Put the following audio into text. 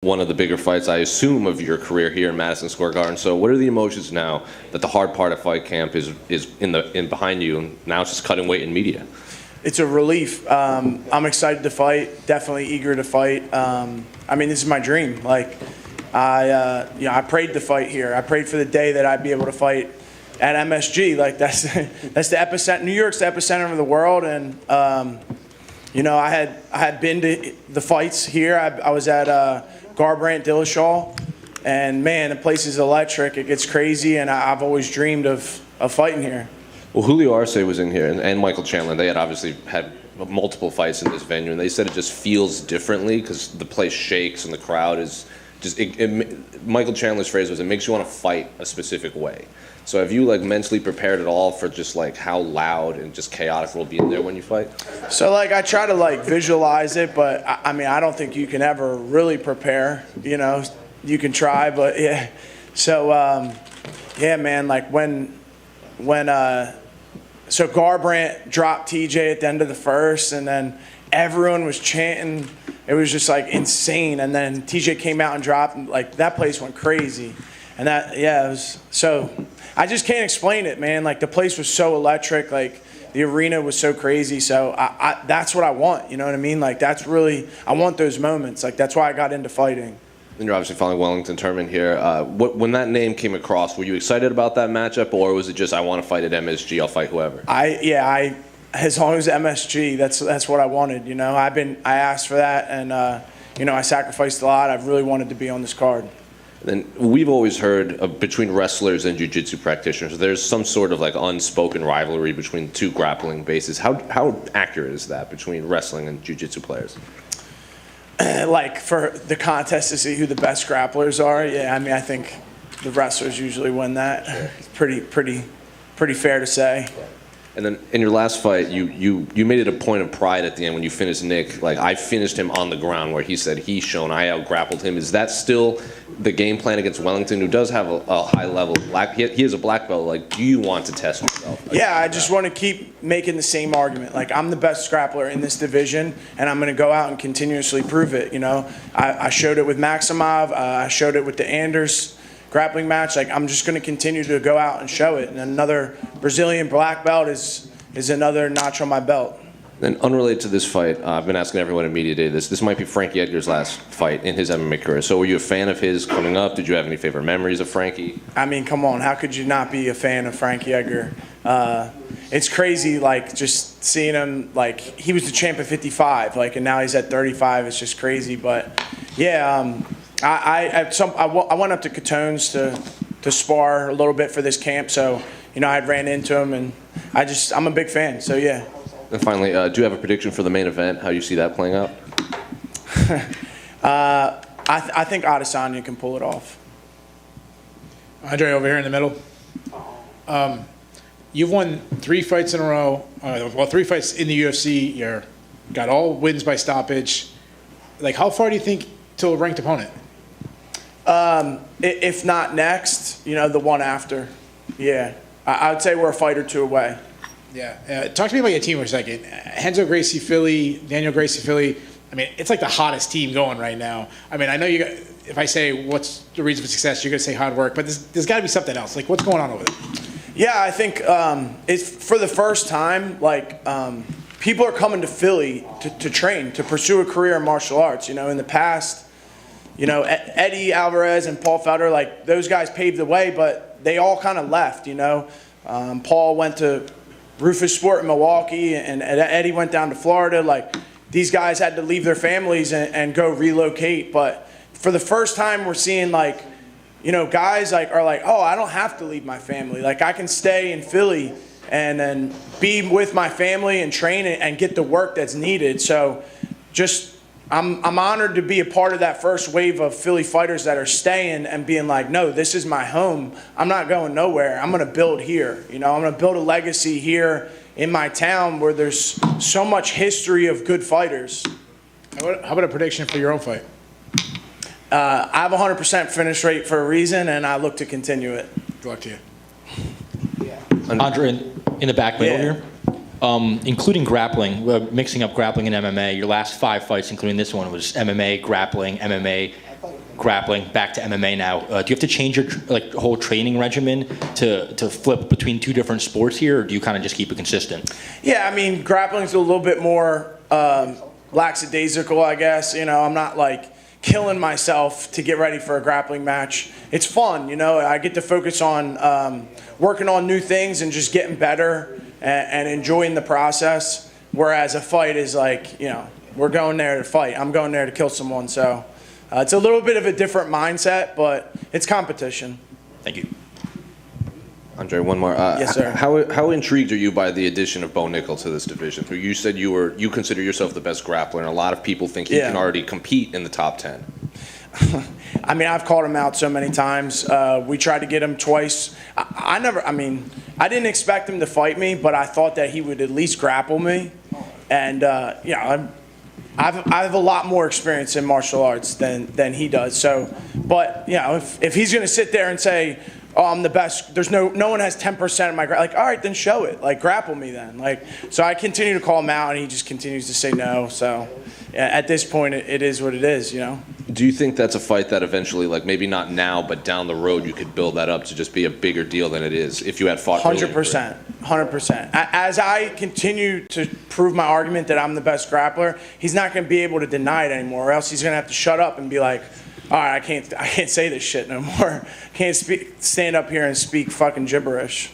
one of the bigger fights, I assume, of your career here in Madison Square Garden. So what are the emotions now that the hard part of fight camp is in behind you, and now it's just cutting weight in media? It's a relief. I'm excited to fight, definitely eager to fight. I mean, this is my dream. Like, I prayed to fight here. I prayed for the day that I'd be able to fight at MSG. Like, that's the epicenter. New York's the epicenter of the world, and I had been to the fights here. I was at Garbrandt Dillashaw, and man, the place is electric. It gets crazy, and I've always dreamed of fighting here. Well, Julio Arce was in here, and Michael Chandler. They had obviously had multiple fights in this venue, and they said it just feels differently because the place shakes and the crowd is just. Michael Chandler's phrase was, "It makes you want to fight a specific way." So have you mentally prepared at all for just how loud and just chaotic it will be in there when you fight? So I try to visualize it, but I mean I don't think you can ever really prepare. You can try, but yeah. So yeah, man. So Garbrandt dropped TJ at the end of the first, and then everyone was chanting. It was just insane. And then TJ came out and dropped, and that place went crazy. And it was so. I just can't explain it, man. The place was so electric. The arena was so crazy. So that's what I want. You know what I mean? That's really, I want those moments. That's why I got into fighting. And you're obviously following Wellington Turman here. When that name came across, were you excited about that matchup, or was it just I want to fight at MSG, I'll fight whoever? As long as MSG, that's what I wanted. I asked for that, and I sacrificed a lot. I've really wanted to be on this card. Then we've always heard between wrestlers and jiu-jitsu practitioners, there's some sort of unspoken rivalry between two grappling bases. How accurate is that between wrestling and jiu-jitsu players? For the contest to see who the best grapplers are, yeah. I mean, I think the wrestlers usually win that. It's pretty fair to say. And then in your last fight, you made it a point of pride at the end when you finished Nick. I finished him on the ground, where he said I out-grappled him. Is that still the game plan against Wellington, who does have a high level he is a black belt? Do you want to test yourself? Yeah, I just want to keep making the same argument. I'm the best grappler in this division, and I'm going to go out and continuously prove it. I showed it with Maximov. I showed it with the Anders grappling match. I'm just going to continue to go out and show it. And another Brazilian black belt is another notch on my belt. And unrelated to this fight, I've been asking everyone in media today this might be Frankie Edgar's last fight in his MMA career. So were you a fan of his coming up? Did you have any favorite memories of Frankie? I mean, come on. How could you not be a fan of Frankie Edgar? It's crazy, just seeing him, he was the champ at 55, and now he's at 35. It's just crazy. But, yeah, I went up to Catone's to spar a little bit for this camp. So, I had ran into him, and I'm a big fan. So, yeah. And finally, do you have a prediction for the main event? How you see that playing out? I think Adesanya can pull it off. Andre, over here in the middle. You've won 3 fights in a row. 3 fights in the UFC. You got all wins by stoppage. How far do you think to a ranked opponent? If not next, the one after. Yeah, I would say we're a fight or 2 away. Yeah. Talk to me about your team for a second. Renzo Gracie Philly, Daniel Gracie Philly. I mean, it's the hottest team going right now. I mean, I know you. If I say what's the reason for success, you're going to say hard work, but there's got to be something else. What's going on over there? Yeah, I think it's for the first time. People are coming to Philly to train, to pursue a career in martial arts. In the past, Eddie Alvarez and Paul Felder, those guys paved the way, but they all kind of left. Paul went to Rufus Sport in Milwaukee, and Eddie went down to Florida. These guys had to leave their families and go relocate. But for the first time, we're seeing guys are oh, I don't have to leave my family. I can stay in Philly and then be with my family and train and get the work that's needed. So I'm honored to be a part of that first wave of Philly fighters that are staying and being no, this is my home. I'm not going nowhere. I'm going to build here. I'm going to build a legacy here in my town where there's so much history of good fighters. How about a prediction for your own fight? I have a 100% finish rate for a reason, and I look to continue it. Good luck to you. Yeah. Andre, in the back middle here. Including grappling, mixing up grappling and MMA. Your last 5 fights, including this one, was MMA, grappling, MMA. grappling back to MMA now. Do you have to change your whole training regimen to flip between two different sports here, or do you kind of just keep it consistent? Yeah, I mean, grappling's a little bit more lackadaisical, I guess. You know, I'm not like killing myself to get ready for a grappling match. It's fun, you know. I get to focus on working on new things and just getting better and enjoying the process. Whereas a fight is like, you know, we're going there to fight. I'm going there to kill someone. So it's a little bit of a different mindset, but it's competition. Thank you. Andre, one more. Yes, sir. How intrigued are you by the addition of Bo Nickal to this division? Who you said you consider yourself the best grappler, and a lot of people think he can already compete in the top 10. I mean, I've called him out so many times. We tried to get him twice. I didn't expect him to fight me, but I thought that he would at least grapple me. And I have a lot more experience in martial arts than he does. So, but you know, if he's going to sit there and say, "Oh, I'm the best," there's no one has 10% of my like. All right, then show it. Like, grapple me then. Like, so I continue to call him out, and he just continues to say no. So, at this point, it is what it is. You know. Do you think that's a fight that eventually, like maybe not now, but down the road, you could build that up to just be a bigger deal than it is if you had fought? 100%, 100%. As I continue to prove my argument that I'm the best grappler, he's not going to be able to deny it anymore, or else he's going to have to shut up and be like, all right, I can't say this shit no more. Can't stand up here and speak fucking gibberish.